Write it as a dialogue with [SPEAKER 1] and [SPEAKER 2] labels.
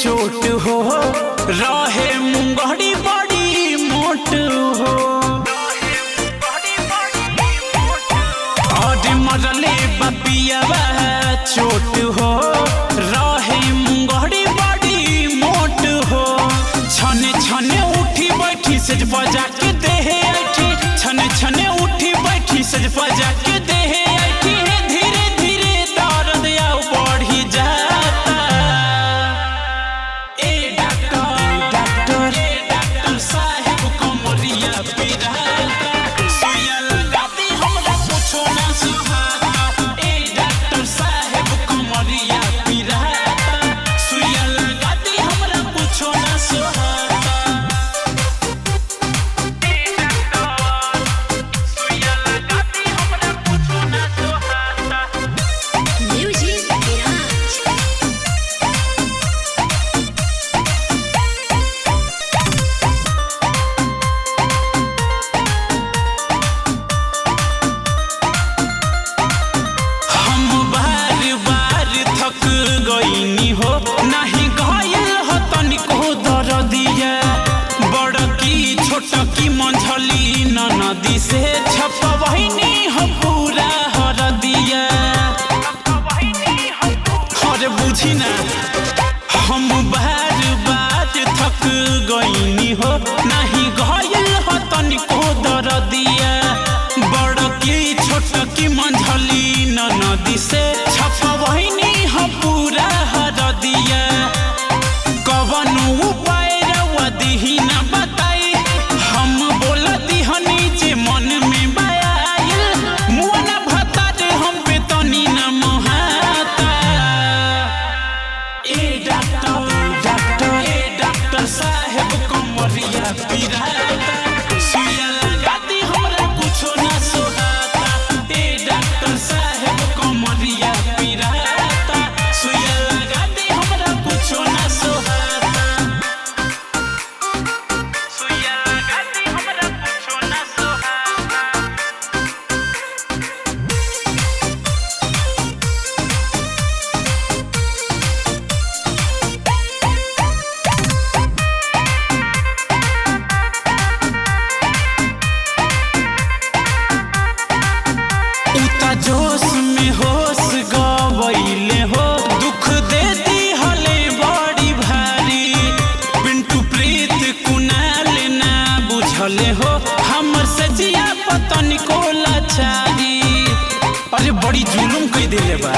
[SPEAKER 1] चोट हो रहे मुंगड़ी बड़ी मोट हो और मरले बपिया चोट हो रहे मुंगड़ी बड़ी मोट हो छने छने उठी बैठी सज बजा के देहे ऐठी छने छने उठी बैठी सज बजा के देहे ऐठी धीरे धीरे दर्द आउ बढ़ी जाता। ए डॉक्टर साहब कमरिया पिराता सुइया लगा दी हमरा कुछो ना सुहाता। ए डॉक्टर साहब कमरिया पिराता सुइया लगा दी हमरा कुछो ना सुहाता। गईनी हो नहीं घायल हो तनिको दर्दिया बड़की छोटकी मंझली नदी से छपवहिनी हो पूरा हरदिया। अरे बुझी ना हम बार बार थक गईनी हो नहीं घायल हो तनिको दर्दिया बड़की छोटकी मंझली नदी से छपवहिनी हो पूरा हरदिया। कवन उपाय रवा दिही ना बताई हम बोल दिहनी जे मन में बायाइल मुआना भता जे हम पे तनी ना मोहाता। ए डॉक्टर साहब कमरिया पिराता सुइया लगा दी हमरा कुछो ना सोहाता। ए डॉक्टर साहब कमरिया पिराता सुइया लगा दी हमरा कुछो ना सोहाता। सुइया लगा दी हमरा कुछो ना सोहाता। उता जोश में होश गवैले हो दुख दे दी हले बड़ी भारी पिंटू प्रीत कुनाल ना बुझले हो हमर सजिया पतन को लाचारी। अरे बड़ी जुलुम कई देले बा।